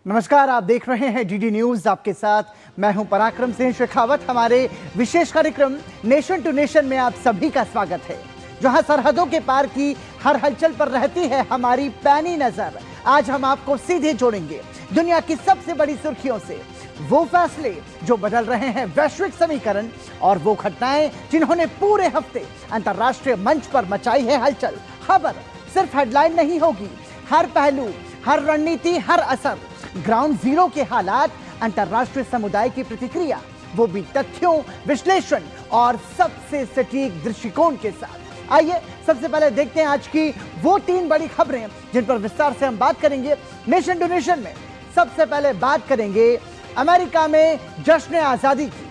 नमस्कार, आप देख रहे हैं डीडी न्यूज। आपके साथ मैं हूं पराक्रम सिंह शेखावत। हमारे विशेष कार्यक्रम नेशन टू नेशन में आप सभी का स्वागत है, जहां सरहदों के पार की हर हलचल पर रहती है हमारी पैनी नजर। आज हम आपको सीधे जोड़ेंगे दुनिया की सबसे बड़ी सुर्खियों से, वो फैसले जो बदल रहे हैं वैश्विक समीकरण, और वो घटनाएं जिन्होंने पूरे हफ्ते अंतर्राष्ट्रीय मंच पर मचाई है हलचल। खबर सिर्फ हेडलाइन नहीं होगी, हर पहलू, हर रणनीति, हर असर, ग्राउंड जीरो के हालात, अंतर्राष्ट्रीय समुदाय की प्रतिक्रिया, वो भी तथ्यों, विश्लेषण और सबसे सटीक दृष्टिकोण के साथ। आइए सबसे पहले देखते हैं आज की वो 3 बड़ी खबरें जिन पर विस्तार से हम बात करेंगे नेशन टू नेशन में। सबसे पहले बात करेंगे अमेरिका में जश्न आजादी की।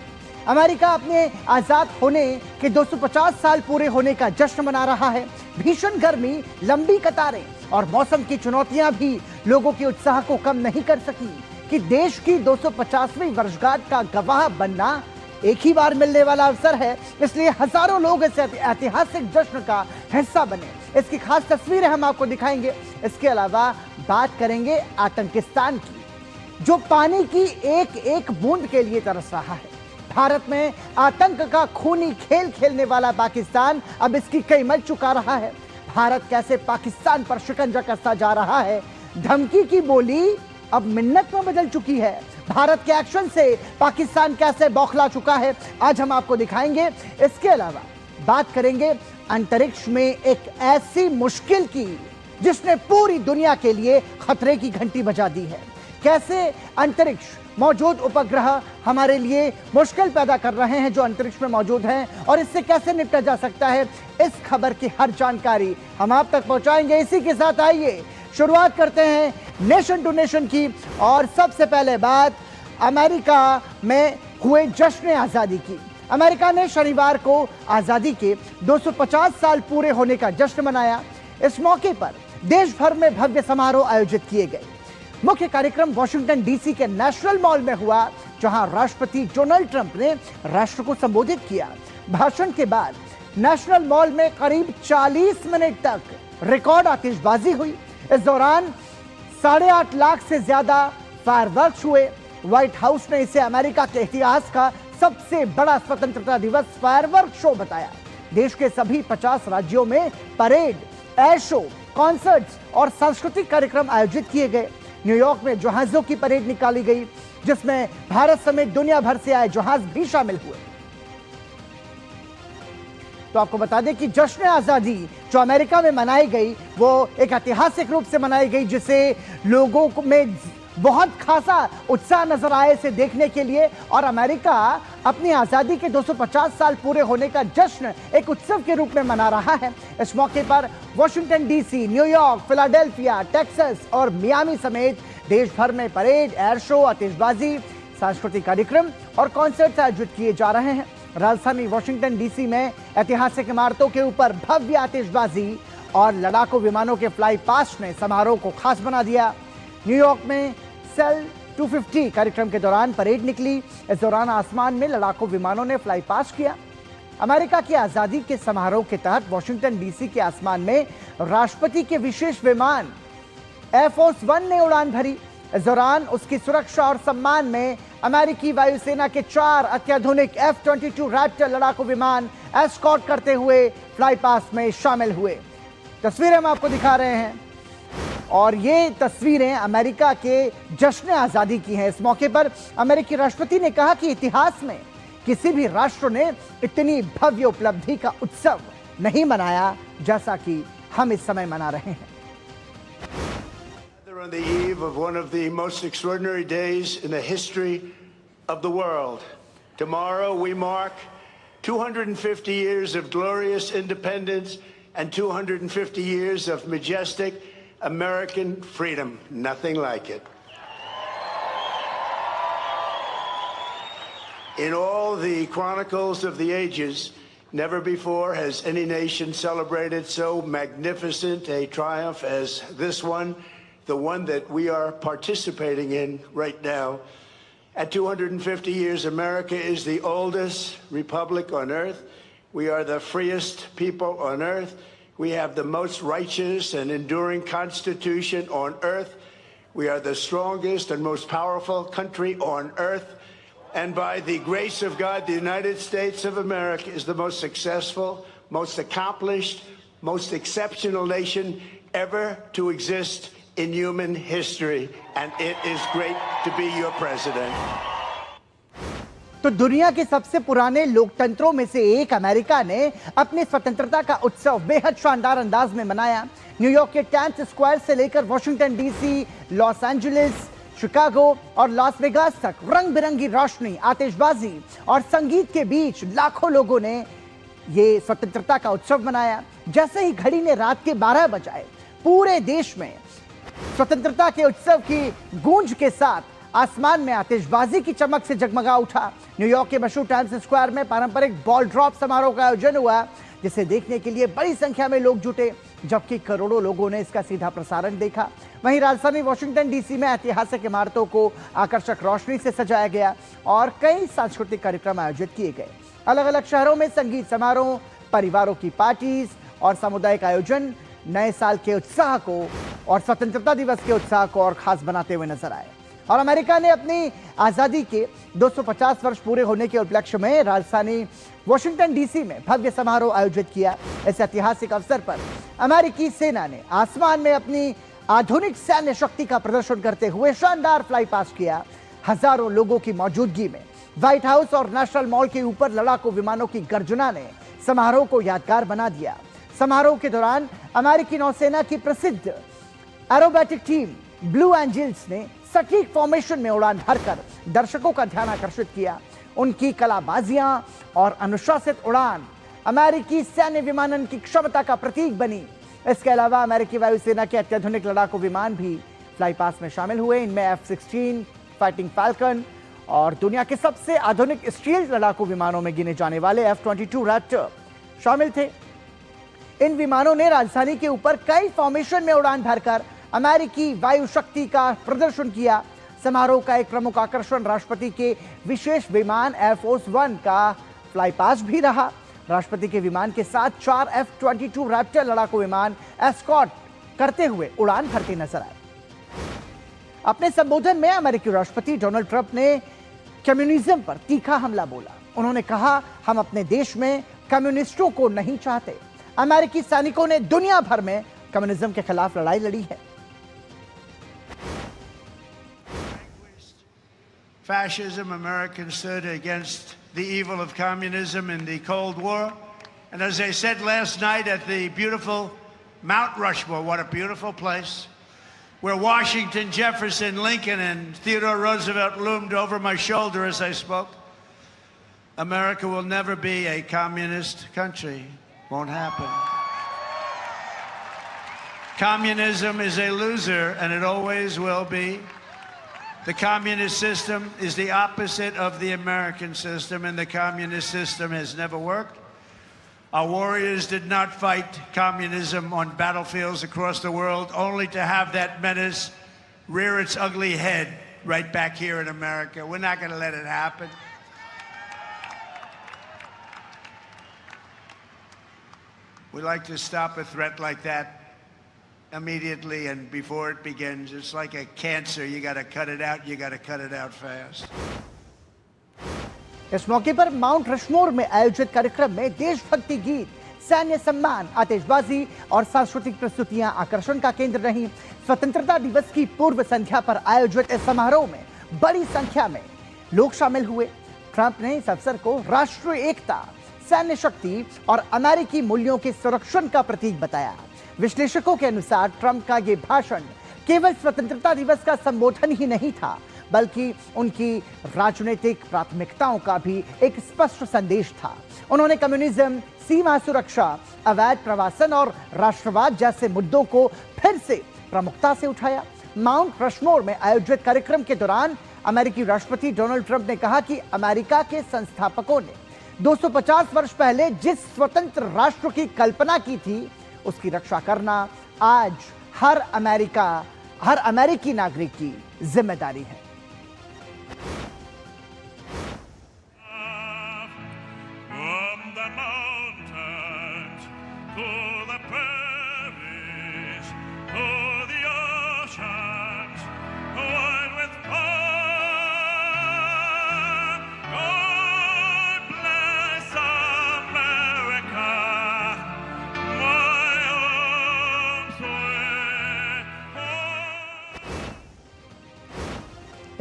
अमेरिका अपने आजाद होने के 250 साल पूरे होने का जश्न मना रहा है। भीषण गर्मी, लंबी कतारें और मौसम की चुनौतियां भी लोगों के उत्साह को कम नहीं कर सकी कि देश की 250वीं वर्षगांठ का गवाह बनना एक ही बार मिलने वाला अवसर है, इसलिए हजारों लोग इस ऐतिहासिक जश्न का हिस्सा बने। इसकी खास तस्वीरें हम आपको दिखाएंगे। इसके अलावा बात करेंगे आतंकिस्तान की, जो पानी की एक एक बूंद के लिए तरस रहा है। भारत में आतंक का खूनी खेल खेलने वाला पाकिस्तान अब इसकी कई मल चुका रहा है। भारत कैसे पाकिस्तान पर शिकंजा कसता जा रहा है, धमकी की बोली अब मिन्नत में बदल चुकी है। भारत के एक्शन से पाकिस्तान कैसे बौखला चुका है, आज हम आपको दिखाएंगे। इसके अलावा बात करेंगे अंतरिक्ष में एक ऐसी मुश्किल की जिसने पूरी दुनिया के लिए खतरे की घंटी बजा दी है। कैसे अंतरिक्ष मौजूद उपग्रह हमारे लिए मुश्किल पैदा कर रहे हैं जो अंतरिक्ष में मौजूद हैं, और इससे कैसे निपटा जा सकता है, इस खबर की हर जानकारी हम आप तक पहुंचाएंगे। इसी के साथ आइए शुरुआत करते हैं नेशन टू नेशन की। और सबसे पहले बात अमेरिका में हुए जश्न आजादी की। अमेरिका ने शनिवार को आजादी के 250 साल पूरे होने का जश्न मनाया। इस मौके पर देश भर में भव्य समारोह आयोजित किए गए। मुख्य कार्यक्रम वॉशिंगटन डीसी के नेशनल मॉल में हुआ, जहां राष्ट्रपति डोनाल्ड ट्रंप ने राष्ट्र को संबोधित किया। भाषण के बाद नेशनल मॉल में करीब 40 मिनट तक रिकॉर्ड आतिशबाजी हुई। इस दौरान 8.5 लाख से ज्यादा फायरवर्क्स हुए। व्हाइट हाउस ने इसे अमेरिका के इतिहास का सबसे बड़ा स्वतंत्रता दिवस फायरवर्क शो बताया। देश के सभी 50 राज्यों में परेड, एयर शो, कॉन्सर्ट्स और सांस्कृतिक कार्यक्रम आयोजित किए गए। न्यूयॉर्क में जहाजों की परेड निकाली गई, जिसमें भारत समेत दुनिया भर से आए जहाज भी शामिल हुए। तो आपको बता दें कि जश्न आजादी जो अमेरिका में मनाई गई, वो एक ऐतिहासिक रूप से मनाई गई, जिसे लोगों में बहुत खासा उत्साह नजर आया इसे देखने के लिए। और अमेरिका अपनी आजादी के 250 साल पूरे होने का जश्न एक उत्सव के रूप में मना रहा है। इस मौके पर Washington DC, New York, Philadelphia, Texas और मियामी समेत देश भर में परेड, एयर शो, आतिशबाजी, सांस्कृतिक कार्यक्रम और कॉन्सर्ट आयोजित किए जा रहे हैं। राजधानी वॉशिंगटन डीसी में ऐतिहासिक इमारतों के ऊपर भव्य आतिशबाजी और लड़ाकू विमानों के फ्लाई पास्ट ने समारोह को खास बना दिया। न्यूयॉर्क में सेल 250 कार्यक्रम के दौरान परेड निकली। इस दौरान आसमान में लड़ाकू विमानों ने फ्लाई पास्ट किया। अमेरिका की आजादी के समारोह के तहत वॉशिंगटन डीसी के आसमान में राष्ट्रपति के विशेष विमान एयरफोर्स 1 ने उड़ान भरी। इस दौरान उसकी सुरक्षा और सम्मान में अमेरिकी वायुसेना के 4 अत्याधुनिक F-22 रैप्टर लड़ाकू विमान एस्कॉर्ट करते हुए फ्लाई पास्ट में शामिल हुए। तस्वीरें हम आपको दिखा रहे हैं, और ये तस्वीरें अमेरिका के जश्न आजादी की हैं। इस मौके पर अमेरिकी राष्ट्रपति ने कहा कि इतिहास में किसी भी राष्ट्र ने इतनी भव्य उपलब्धि का उत्सव नहीं मनाया जैसा कि हम इस समय मना रहे हैं। On the eve of one of the most extraordinary days in the history of the world. Tomorrow we mark 250 years of glorious independence and 250 years of majestic American freedom. Nothing like it. In all the chronicles of the ages, never before has any nation celebrated so magnificent a triumph as this one, the one that we are participating in right now. At 250 years, America is the oldest republic on earth. We are the freest people on earth. We have the most righteous and enduring constitution on earth. We are the strongest and most powerful country on earth. And by the grace of God, the United States of America is the most successful, most accomplished, most exceptional nation ever to exist in human history. And it is great to be your president. तो दुनिया के सबसे पुराने लोकतंत्रों में से एक America ने अपनी स्वतंत्रता का उत्सव बेहद शानदार अंदाज में मनाया। न्यूयॉर्क के टाइम्स स्क्वायर से लेकर Washington DC, Los Angeles, Chicago और लॉस वेगास तक रंग बिरंगी रोशनी, आतिशबाजी और संगीत के बीच लाखों लोगों ने ये स्वतंत्रता का उत्सव मनाया। जैसे ही घड़ी ने रात के 12 बजाए, पूरे देश में स्वतंत्रता के उत्सव की गूंज के साथ आसमान में आतिशबाजी की चमक से जगमगा उठा। न्यूयॉर्क के मशहूर टाइम्स स्क्वायर में पारंपरिक बॉल ड्रॉप समारोह का आयोजन हुआ, जिसे देखने के लिए बड़ी संख्या में लोग जुटे, जबकि करोड़ों लोगों ने इसका सीधा प्रसारण देखा। वहीं राजधानी वॉशिंगटन डीसी में ऐतिहासिक इमारतों को आकर्षक रोशनी से सजाया गया और कई सांस्कृतिक कार्यक्रम आयोजित किए गए। अलग अलग शहरों में संगीत समारोह, परिवारों की पार्टीज और सामुदायिक आयोजन नए साल के उत्साह को और स्वतंत्रता दिवस के उत्साह को और खास बनाते हुए नजर आए। और अमेरिका ने अपनी आजादी के 250 वर्ष पूरे होने के उपलक्ष्य में राजधानी वॉशिंगटन डीसी में भव्य समारोह आयोजित किया। इस ऐतिहासिक अवसर पर अमेरिकी सेना ने आसमान में अपनी आधुनिक सैन्य शक्ति का प्रदर्शन करते हुए शानदार फ्लाई पास्ट किया। हजारों लोगों की मौजूदगी में व्हाइट हाउस और नेशनल मॉल के ऊपर लड़ाकू विमानों की गर्जना ने समारोह को यादगार बना दिया। समारोह के दौरान अमेरिकी नौसेना की प्रसिद्ध एरोबैटिक टीम ब्लू एंजल्स ने सटीक फॉर्मेशन में उड़ान भरकर दर्शकों का ध्यान आकर्षित किया। उनकी कलाबाजियां और अनुशासित उड़ान अमेरिकी सैन्य विमानन की क्षमता का प्रतीक बनी। इसके अलावा अमेरिकी वायुसेना के अत्याधुनिक लड़ाकू विमान भी फ्लाई पास्ट में शामिल हुए। इनमें F-16 फाइटिंग फाल्कन और दुनिया के सबसे आधुनिक स्टील लड़ाकू विमानों में गिने जाने वाले F-22 रैप्टर शामिल थे। इन विमानों ने राजधानी के ऊपर कई फॉर्मेशन में उड़ान भरकर अमेरिकी वायु शक्ति का प्रदर्शन किया। समारोह का एक प्रमुख आकर्षण राष्ट्रपति के विशेष विमान एयरफोर्स 1 का फ्लाई पास्ट भी रहा। राष्ट्रपति के विमान के साथ 4 F-22 रैप्टर लड़ाकू विमान एस्कॉर्ट करते हुए उड़ान भरते नजर आए। अपने संबोधन में अमेरिकी राष्ट्रपति डोनाल्ड ट्रंप ने कम्युनिज्म पर तीखा हमला बोला। उन्होंने कहा, हम अपने देश में कम्युनिस्टों को नहीं चाहते। अमेरिकी सैनिकों ने दुनिया भर में कम्युनिज्म के खिलाफ लड़ाई लड़ी है। Fascism, Americans stood against the evil of communism in the Cold War. And as I said last night at the beautiful Mount Rushmore, what a beautiful place, where Washington, Jefferson, Lincoln, and Theodore Roosevelt loomed over my shoulder as I spoke. America will never be a communist country. Won't happen. Communism is a loser, and it always will be. The communist system is the opposite of the American system, and the communist system has never worked. Our warriors did not fight communism on battlefields across the world, only to have that menace rear its ugly head right back here in America. We're not going to let it happen. We like to stop a threat like that immediately and before it begins. It's like a cancer. You got to cut it out. You got to cut it out fast. इस मौके पर mount Rushmore में आयोजित कार्यक्रम में देशभक्ति गीत, सैन्य सम्मान, आतिशबाजी और सांस्कृतिक प्रस्तुतियां आकर्षण का केंद्र रहीं। स्वतंत्रता दिवस की पूर्व संध्या पर आयोजित इस समारोह में बड़ी संख्या में लोग शामिल हुए। ट्रंप ने इस अवसर को राष्ट्रीय एकता, सैन्य शक्ति और अमेरिकी मूल्यों के संरक्षण का प्रतीक बताया। विश्लेषकों के अनुसार ट्रंप का यह भाषण केवल स्वतंत्रता दिवस का संबोधन ही नहीं था, बल्कि उनकी राजनीतिक प्राथमिकताओं का भी एक स्पष्ट संदेश था। उन्होंने कम्युनिज्म, सीमा सुरक्षा, अवैध प्रवासन और राष्ट्रवाद जैसे मुद्दों को फिर से प्रमुखता से उठाया। माउंट रशमोर में आयोजित कार्यक्रम के दौरान अमेरिकी राष्ट्रपति डोनाल्ड ट्रंप ने कहा कि अमेरिका के संस्थापकों ने 250 वर्ष पहले जिस स्वतंत्र राष्ट्र की कल्पना की थी, उसकी रक्षा करना आज हर अमेरिकी नागरिक की जिम्मेदारी है।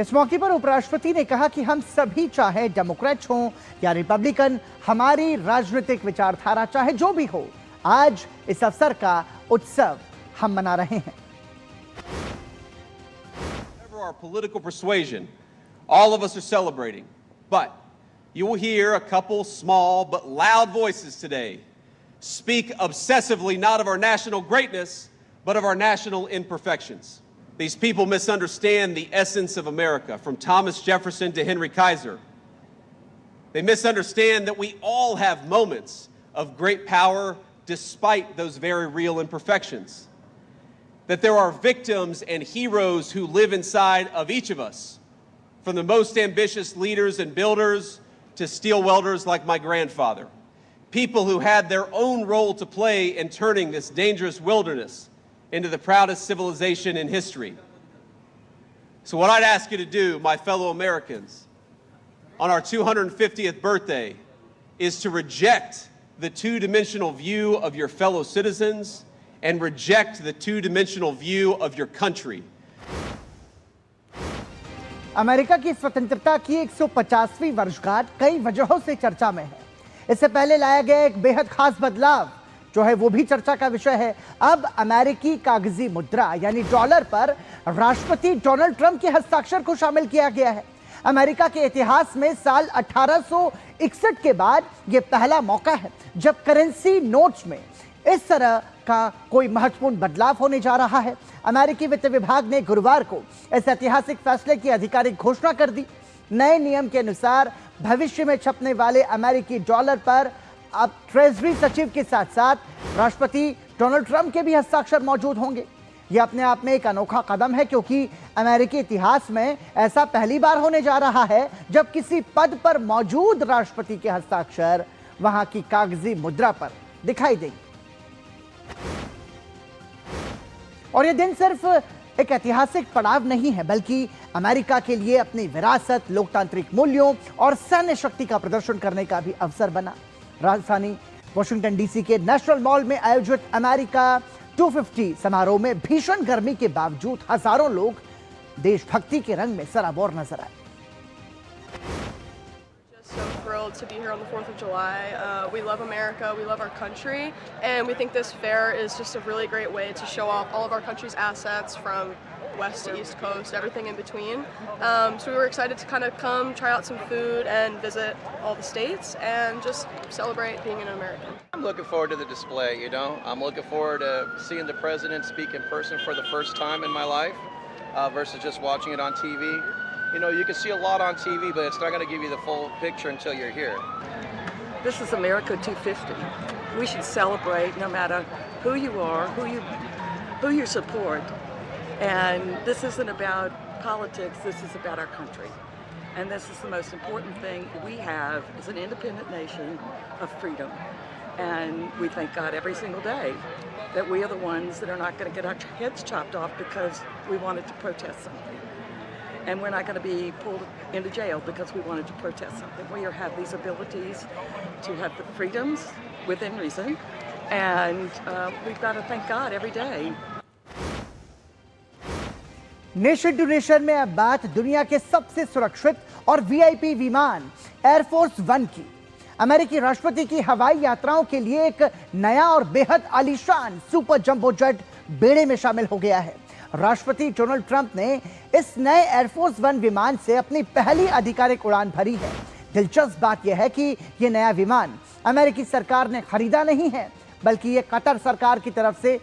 इस मौके पर उपराष्ट्रपति ने कहा कि हम सभी, चाहे डेमोक्रेट हों या रिपब्लिकन, हमारी राजनीतिक विचारधारा चाहे जो भी हो, आज इस अवसर का उत्सव हम मना रहे हैं। Our political persuasion, all of us are celebrating, but you will hear a couple small but loud voices today speak obsessively not of our national greatness, but of our national imperfections. These people misunderstand the essence of America, from Thomas Jefferson to Henry Kaiser. They misunderstand that we all have moments of great power despite those very real imperfections. That there are victims and heroes who live inside of each of us, from the most ambitious leaders and builders to steel welders like my grandfather. People who had their own role to play in turning this dangerous wilderness into the proudest civilization in history. So what I'd ask you to do, my fellow Americans, on our 250th birthday, is to reject the two-dimensional view of your fellow citizens and reject the two-dimensional view of your country. America की स्वतंत्रता की 150वीं वर्षगांठ कई वजहों से चर्चा में है। इससे पहले लाया गया एक बेहद खास बदलाव जो है वो भी चर्चा का विषय है। अब अमेरिकी कागजी मुद्रा यानी डॉलर पर राष्ट्रपति डोनाल्ड ट्रंप के हस्ताक्षर को शामिल किया गया है। अमेरिका के इतिहास में साल 1861 के बाद यह पहला मौका है जब करेंसी नोट्स में इस तरह का कोई महत्वपूर्ण बदलाव होने जा रहा है। अमेरिकी वित्त विभाग ने गुरुवार को इस ऐतिहासिक फैसले की आधिकारिक घोषणा कर दी। नए नियम के अनुसार भविष्य में छपने वाले अमेरिकी डॉलर पर अब ट्रेजरी सचिव के साथ साथ राष्ट्रपति डोनाल्ड ट्रंप के भी हस्ताक्षर मौजूद होंगे। यह अपने आप में एक अनोखा कदम है क्योंकि अमेरिकी इतिहास में ऐसा पहली बार होने जा रहा है जब किसी पद पर मौजूद राष्ट्रपति के हस्ताक्षर वहां की कागजी मुद्रा पर दिखाई देंगे। और यह दिन सिर्फ एक ऐतिहासिक पड़ाव नहीं है बल्कि अमेरिका के लिए अपनी विरासत, लोकतांत्रिक मूल्यों और सैन्य शक्ति का प्रदर्शन करने का भी अवसर बना। राजधानी वॉशिंगटन डीसी के नेशनल मॉल में आयोजित अमेरिका 250 समारोह में भीषण गर्मी के बावजूद हजारों लोग देशभक्ति के रंग में सराबोर नजर आए। So thrilled to be here on the 4th of July. We love America, we love our country, and we think this fair is just a really great way to show off all of our country's assets from west to east coast, everything in between. So we were excited to kind of come, try out some food, and visit all the states, and just celebrate being an American. I'm looking forward to the display, you know. I'm looking forward to seeing the president speak in person for the first time in my life versus just watching it on TV. You know, you can see a lot on TV, but it's not going to give you the full picture until you're here. This is America 250. We should celebrate no matter who you are, who you support. And this isn't about politics, this is about our country. And this is the most important thing we have as an independent nation of freedom. And we thank God every single day that we are the ones that are not going to get our heads chopped off because we wanted to protest something. And we're not going to be pulled into jail because we wanted to protest something. We have these abilities to have the freedoms within reason, and we've got to thank God every day. Nation to nation में अब बात दुनिया के सबसे सुरक्षित और VIP विमान air force one की। अमेरिकी राष्ट्रपति की हवाई यात्राओं के लिए एक नया और बेहद आलीशान सुपर जंबो जेट बेड़े में शामिल हो गया है। राष्ट्रपति डोनाल्ड ट्रंप ने इस नए एयरफोर्स वन विमान से अपनी पहली आधिकारिक उड़ान भरी है। दिलचस्प बात यह है कि यह नया विमान अमेरिकी सरकार ने खरीदा नहीं है बल्कि यह कतर सरकार की तरफ से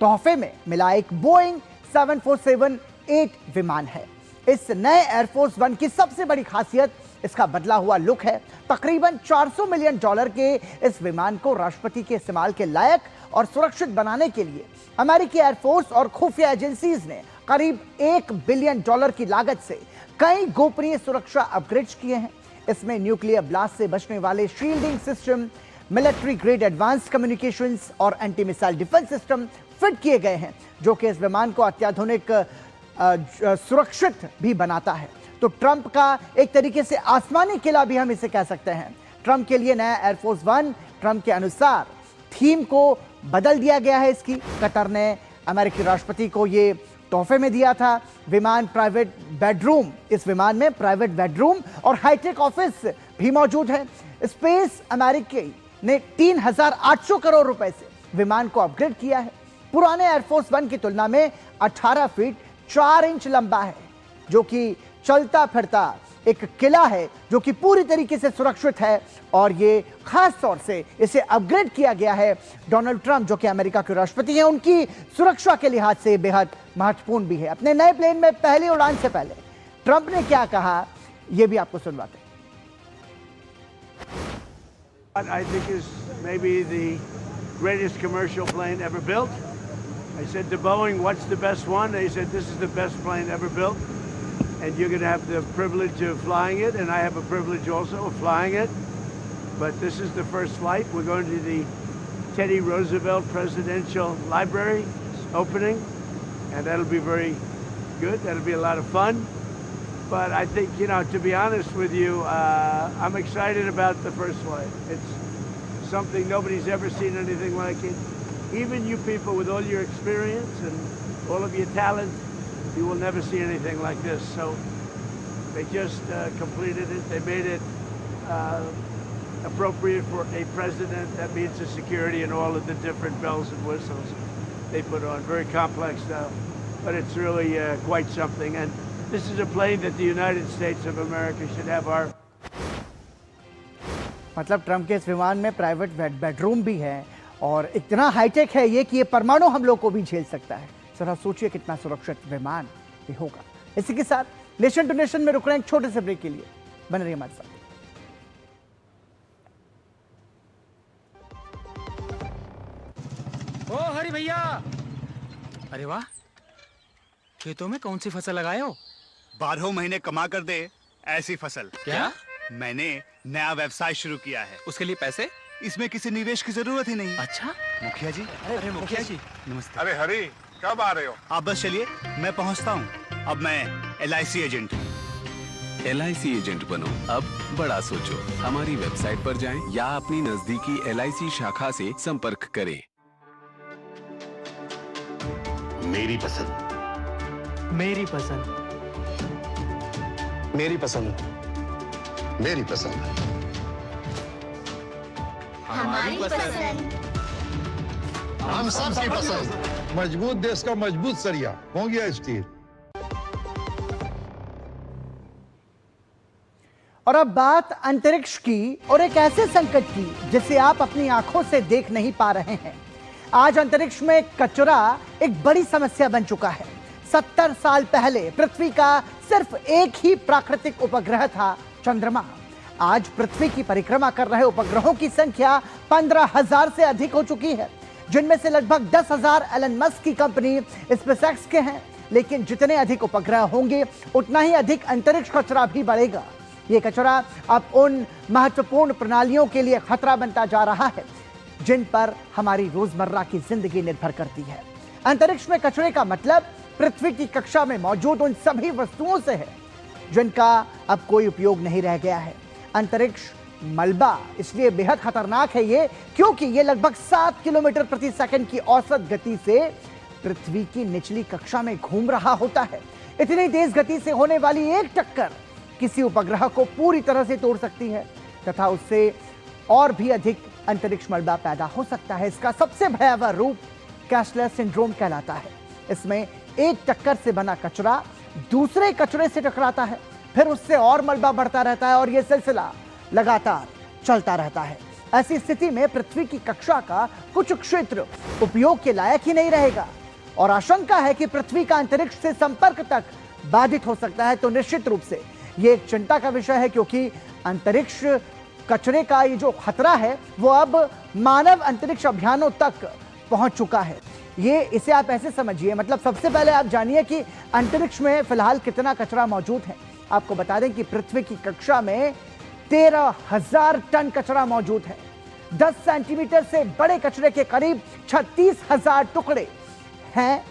तोहफे में मिला एक बोइंग 747-8 विमान है। इस नए एयरफोर्स वन की सबसे बड़ी खासियत इसका बदला हुआ लुक है। तकरीबन $400 मिलियन के इस विमान को राष्ट्रपति के इस्तेमाल के लायक और सुरक्षित बनाने के लिए अमेरिकी एयरफोर्स और खुफिया एजेंसीज ने करीब $1 बिलियन की लागत से कई गोपनीय सुरक्षा अपग्रेड्स किए हैं। इसमें न्यूक्लियर ब्लास्ट से बचने वाले shielding system, military grade advance communications और anti missile defence system fit किए गए हैं जो कि इस विमान को अत्याधुनिक सुरक्षित भी बनाता है। तो ट्रंप का एक तरीके से आसमानी किला भी हम इसे कह सकते हैं। ट्रंप के लिए नया एयरफोर्स वन ट्रंप के अनुसार थीम को बदल दिया गया है। इसकी कतर ने अमेरिकी राष्ट्रपति को ये तोहफे में दिया था। विमान प्राइवेट बेडरूम, इस विमान में प्राइवेट बेडरूम और हाईटेक ऑफिस भी मौजूद है। स्पेस अमेरिका ने 3,800 करोड़ रुपए से विमान को अपग्रेड किया है। पुराने एयरफोर्स वन की तुलना में 18 फीट 4 इंच लंबा है, जो कि चलता फिरता एक किला है जो कि पूरी तरीके से सुरक्षित है, और ये खास तौर से इसे अपग्रेड किया गया है। डोनाल्ड ट्रंप जो कि अमेरिका के राष्ट्रपति हैं, उनकी सुरक्षा के लिहाज से बेहद महत्वपूर्ण भी है। अपने नए प्लेन में पहली उड़ान से पहले ट्रंप ने क्या कहा, यह भी आपको सुनवाते हैं। I think is maybe the greatest commercial plane ever built. I said to Boeing, what's the best one? They said, this is the best plane ever built. And you're going to have the privilege of flying it, and I have a privilege also of flying it. But this is the first flight. We're going to the Teddy Roosevelt Presidential Library opening, and that'll be very good. That'll be a lot of fun. But I think, you know, to be honest with you, I'm excited about the first flight. It's something nobody's ever seen anything like it. Even you people with all your experience and all of your talent, you will never see anything like this. So they just completed it. They made it appropriate for a president. That means the security and all of the different bells and whistles they put on. Very complex stuff, but it's really quite something. And this is a plane that the United States of America should have our. मतलब Trump के इस विमान में private bedroom भी है और इतना hi tech है ये कि ये परमाणु हमलों को भी झेल सकता है। जरा सोचिए कितना सुरक्षित विमान ये होगा। इसी के साथ नेशन टू नेशन में रुक रहे हैं एक छोटे से ब्रेक के लिए। बने रहिए हमारे साथ। ओ हरी भैया, अरे वाह, खेतों में कौन सी फसल लगाए हो? 12 महीने कमा कर दे ऐसी फसल। क्या? मैंने नया व्यवसाय शुरू किया है। उसके लिए पैसे? इसमें किसी निवेश की जरूरत ही नहीं। अच्छा, मुखिया जी। अरे मुखिया जी, नमस्ते। अरे हरी, कब आ रहे हो? आप बस चलिए, मैं पहुंचता हूं। अब मैं LIC एजेंट हूं। LIC एजेंट बनो, अब बड़ा सोचो। हमारी वेबसाइट पर जाएं या अपनी नजदीकी LIC शाखा से संपर्क करें। मेरी पसंद, मेरी पसंद, मेरी पसंद, मेरी पसंद, हमारी पसंद, हम सबकी पसंद। मजबूत देश का मजबूत सरिया हो गया स्टील। और अब बात अंतरिक्ष की और एक ऐसे संकट की जिसे आप अपनी आंखों से देख नहीं पा रहे हैं। आज अंतरिक्ष में कचरा एक बड़ी समस्या बन चुका है। 70 साल पहले पृथ्वी का सिर्फ एक ही प्राकृतिक उपग्रह था, चंद्रमा। आज पृथ्वी की परिक्रमा कर रहे उपग्रहों की संख्या 15,000 से अधिक हो चुकी है, जिनमें से लगभग 10,000 एलन मस्क की कंपनी स्पेसएक्स के हैं। लेकिन जितने अधिक उपग्रह होंगे उतना ही अधिक अंतरिक्ष कचरा भी बढ़ेगा। ये कचरा अब उन महत्वपूर्ण प्रणालियों के लिए खतरा बनता जा रहा है जिन पर हमारी रोजमर्रा की जिंदगी निर्भर करती है। अंतरिक्ष में कचरे का मतलब पृथ्वी की कक्षा में मौजूद उन सभी वस्तुओं से है जिनका अब कोई उपयोग नहीं रह गया है। अंतरिक्ष मलबा इसलिए बेहद खतरनाक है ये क्योंकि ये लगभग 7 किलोमीटर प्रति सेकंड की औसत गति से पृथ्वी की निचली कक्षा में घूम रहा होता है। इतनी तेज गति से होने वाली एक टक्कर किसी उपग्रह को पूरी तरह से तोड़ सकती है तथा उससे और भी अधिक अंतरिक्ष मलबा पैदा हो सकता है। इसका सबसे भयावह रूप कैशलेस सिंड्रोम कहलाता है। इसमें एक टक्कर से बना कचरा दूसरे कचरे से टकराता है, फिर उससे और मलबा बढ़ता रहता है और यह सिलसिला लगातार चलता रहता है। ऐसी स्थिति में पृथ्वी की कक्षा का कुछ क्षेत्र उपयोग के लायक ही नहीं रहेगा और आशंका है कि पृथ्वी का अंतरिक्ष से संपर्क तक बाधित हो सकता है। तो निश्चित रूप से यह एक चिंता का विषय है क्योंकि अंतरिक्ष कचरे का ये जो खतरा है वो अब मानव अंतरिक्ष अभियानों तक पहुंच चुका है। ये इसे आप ऐसे समझिए, मतलब सबसे पहले आप जानिए कि अंतरिक्ष में फिलहाल कितना कचरा मौजूद है। आपको बता दें कि पृथ्वी की कक्षा में 13,000 टन कचरा मौजूद है। 10 सेंटीमीटर से बड़े कचरे के करीब 36,000 टुकड़े हैं।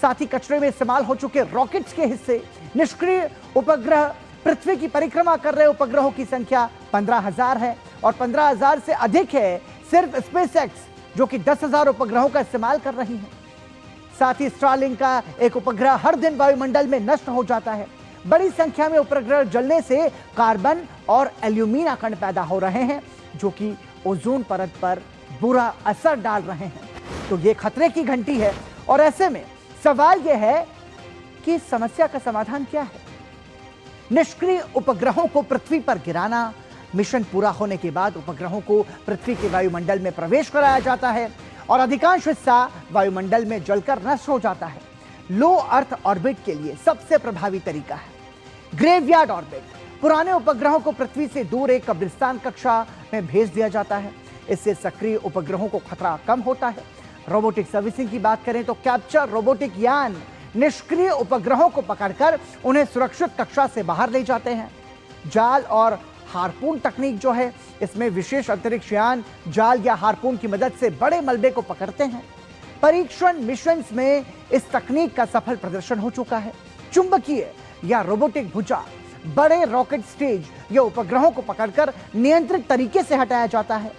साथ ही कचरे में इस्तेमाल हो चुके रॉकेट्स के हिस्से, निष्क्रिय उपग्रह, पृथ्वी की परिक्रमा कर रहे उपग्रहों की संख्या 15,000 है और 15,000 से अधिक है सिर्फ स्पेसएक्स जो कि 10,000 उपग्रहों का इस्तेमाल कर रही है। साथ ही स्टारलिंक का एक उपग्रह हर दिन वायुमंडल में नष्ट हो जाता है। बड़ी संख्या में उपग्रह जलने से कार्बन और एल्यूमिना कण पैदा हो रहे हैं, जो कि ओजोन परत पर बुरा असर डाल रहे हैं। तो ये खतरे की घंटी है। और ऐसे में सवाल यह है कि समस्या का समाधान क्या है? निष्क्रिय उपग्रहों को पृथ्वी पर गिराना, मिशन पूरा होने के बाद उपग्रहों को पृथ्वी के वायुमंडल में प्रवेश कराया जाता है और अधिकांश हिस्सा वायुमंडल में जलकर नष्ट हो जाता है। लो अर्थ ऑर्बिट के लिए सबसे प्रभावी तरीका है ग्रेवयार्ड ऑर्बिट। पुराने उपग्रहों को पृथ्वी से दूर एक कब्रिस्तान कक्षा में भेज दिया जाता है। इससे सक्रिय उपग्रहों को खतरा कम होता है। रोबोटिक सर्विसिंग की बात करें तो कैप्चर रोबोटिक यान निष्क्रिय उपग्रहों को पकड़कर उन्हें सुरक्षित कक्षा से बाहर ले जाते हैं। जाल और हार्पून तकनीक जो है, इसमें विशेष अंतरिक्ष यान जाल या हार्पून की मदद से बड़े मलबे को पकड़ते हैं। परीक्षण मिशंस में इस तकनीक का सफल प्रदर्शन हो चुका है। चुंबकीय या रोबोटिक भुजा बड़े रॉकेट स्टेज या उपग्रहों को पकड़कर नियंत्रित तरीके से हटाया जाता है।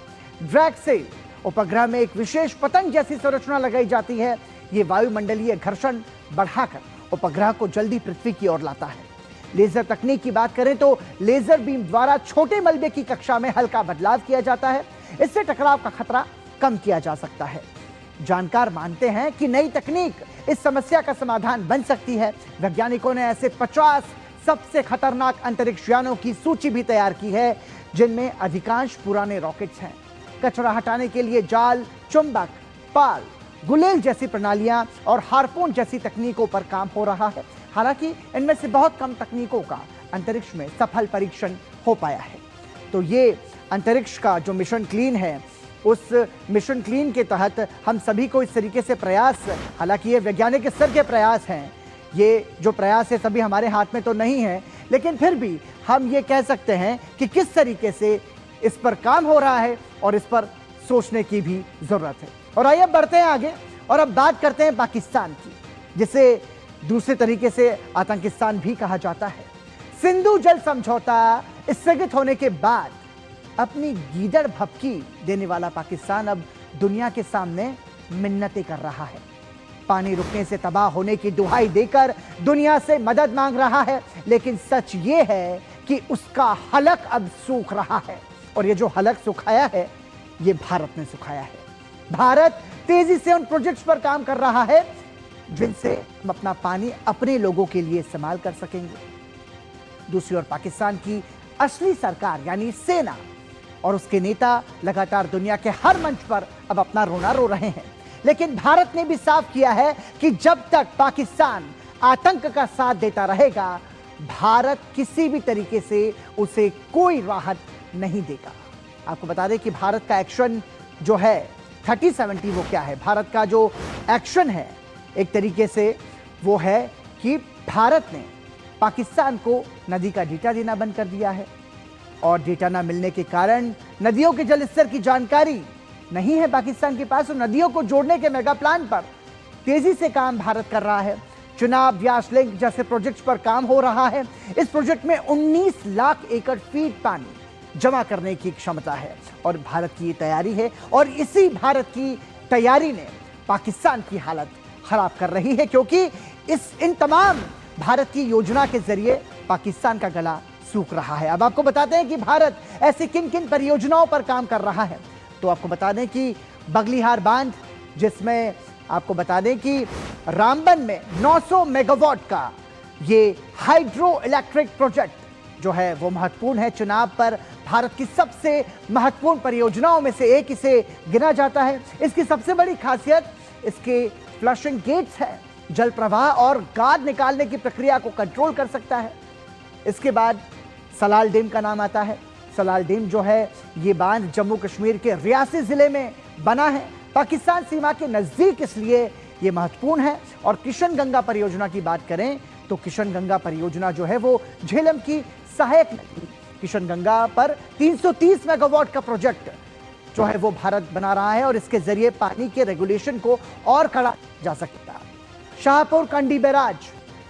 ड्रैग सेल उपग्रह में एक विशेष पतंग जैसी संरचना लगाई जाती है। ये वायुमंडलीय घर्षण बढ़ाकर उपग्रह को जल्दी पृथ्वी की ओर लाता है। लेजर तकनीक की बात करें तो लेजर बीम द्वारा छोटे मलबे की कक्षा में हल्का बदलाव किया जाता है। इससे टकराव का खतरा कम किया जा सकता है। जानकार मानते हैं कि नई तकनीक इस समस्या का समाधान बन सकती है। वैज्ञानिकों ने ऐसे 50 सबसे खतरनाक अंतरिक्ष यानों की सूची भी तैयार की है, जिनमें अधिकांश पुराने रॉकेट्स हैं। कचरा हटाने के लिए जाल, चुंबक, पाल, गुलेल जैसी प्रणालियां और हार्पून जैसी तकनीकों पर काम हो रहा है। हालांकि इनमें से बहुत कम तकनीकों का अंतरिक्ष में सफल परीक्षण हो पाया है। तो ये अंतरिक्ष का जो मिशन क्लीन है, उस मिशन क्लीन के तहत हम सभी को इस तरीके से प्रयास, हालांकि ये वैज्ञानिक स्तर के प्रयास हैं, ये जो प्रयास है सभी हमारे हाथ में तो नहीं है, लेकिन फिर भी हम ये कह सकते हैं कि किस तरीके से इस पर काम हो रहा है और इस पर सोचने की भी जरूरत है। और आइए अब बढ़ते हैं आगे और अब बात करते हैं पाकिस्तान की, जिसे दूसरे तरीके से आतंकिस्तान भी कहा जाता है। सिंधु जल समझौता स्थगित होने के बाद अपनी गीदड़ भपकी देने वाला पाकिस्तान अब दुनिया के सामने मिन्नतें कर रहा है। पानी रुकने से तबाह होने की दुहाई देकर दुनिया से मदद मांग रहा है, लेकिन सच ये है कि उसका हलक अब सूख रहा है। और ये जो हलक सुखाया है, ये भारत ने सुखाया है। भारत तेजी से उन प्रोजेक्ट्स पर काम कर रहा है जिनसे हम अपना पानी अपने लोगों के लिए इस्तेमाल कर सकेंगे। दूसरी ओर पाकिस्तान की असली सरकार यानी सेना और उसके नेता लगातार दुनिया के हर मंच पर अब अपना रोना रो रहे हैं। लेकिन भारत ने भी साफ किया है कि जब तक पाकिस्तान आतंक का साथ देता रहेगा, भारत किसी भी तरीके से उसे कोई राहत नहीं देगा। आपको बता दें कि भारत का एक्शन जो है 30-70, वो क्या है? भारत का जो एक्शन है एक तरीके से वो है कि भारत ने पाकिस्तान को नदी का डेटा देना बंद कर दिया है और डेटा ना मिलने के कारण नदियों के जल स्तर की जानकारी नहीं है पाकिस्तान के पास। और नदियों को जोड़ने के मेगा प्लान पर तेजी से काम भारत कर रहा है। चुनाव, व्यास लिंक जैसे प्रोजेक्ट्स पर काम हो रहा है। इस प्रोजेक्ट में 19 लाख एकड़ फीट पानी जमा करने की क्षमता है और भारत की ये तैयारी है। और इसी भारत की तैयारी ने पाकिस्तान की हालत खराब कर रही है, क्योंकि इन तमाम भारत की योजना के जरिए पाकिस्तान का गला सूख रहा है। अब आपको बताते हैं कि भारत ऐसी किन किन परियोजनाओं पर काम कर रहा है। तो आपको बता दें कि बगलिहार बांध, जिसमें आपको बता दें कि रामबन में 900 मेगावाट का ये हाइड्रो इलेक्ट्रिक प्रोजेक्ट जो है वो महत्वपूर्ण है। चुनाव पर भारत की सबसे महत्वपूर्ण परियोजनाओं में से एक इसे गिना जाता है। इसकी सबसे बड़ी खासियत इसके फ्लशिंग गेट्स है। जल प्रवाह और गाद निकालने की प्रक्रिया को कंट्रोल कर सकता है। इसके बाद सलाल डैम का नाम आता है। सलाल डैम जो है ये बांध जम्मू कश्मीर के रियासी जिले में बना है। पाकिस्तान सीमा के नजदीक इसलिए ये महत्वपूर्ण है। और किशन गंगा परियोजना की बात करें तो किशन गंगा परियोजना जो है वो झेलम की सहायक नदी किशन गंगा पर 330 मेगावाट का प्रोजेक्ट जो है वो भारत बना रहा है और इसके जरिए पानी के रेगुलेशन को और कड़ा जा सकता है। शाहपुर कंडी बैराज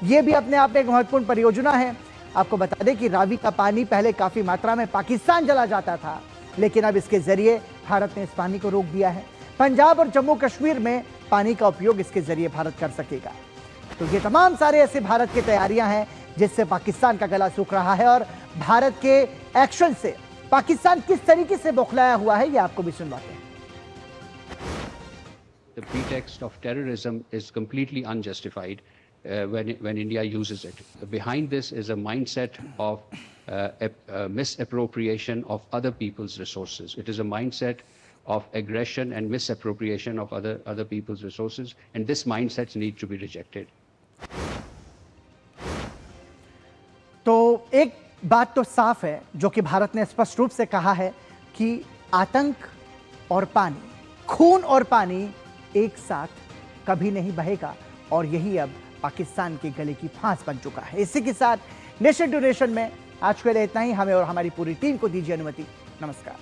ये भी अपने आप में एक महत्वपूर्ण परियोजना है। आपको बता दें कि रावी का पानी पहले काफी मात्रा में पाकिस्तान चला जाता था, लेकिन अब इसके जरिए भारत ने इस पानी को रोक दिया है। पंजाब और जम्मू कश्मीर में पानी का उपयोग इसके जरिए भारत कर सकेगा। तो ये तमाम सारे ऐसे भारत की तैयारियां हैं जिससे पाकिस्तान का गला सूख रहा है, और भारत के एक्शन से पाकिस्तान किस तरीके से बौखलाया हुआ है ये आपको भी सुनवाते हैं। The pretext of terrorism is completely unjustified when India uses it. Behind this is a mindset of misappropriation of other people's resources. It is a mindset of aggression and misappropriation of other people's resources, and this mindset needs to be rejected. तो एक बात तो साफ है जो कि भारत ने स्पष्ट रूप से कहा है कि आतंक और पानी, खून और पानी एक साथ कभी नहीं बहेगा, और यही अब पाकिस्तान के गले की फांस बन चुका है। इसी के साथ नेशन टू नेशन में आज के लिए इतना ही। हमें और हमारी पूरी टीम को दीजिए अनुमति। नमस्कार।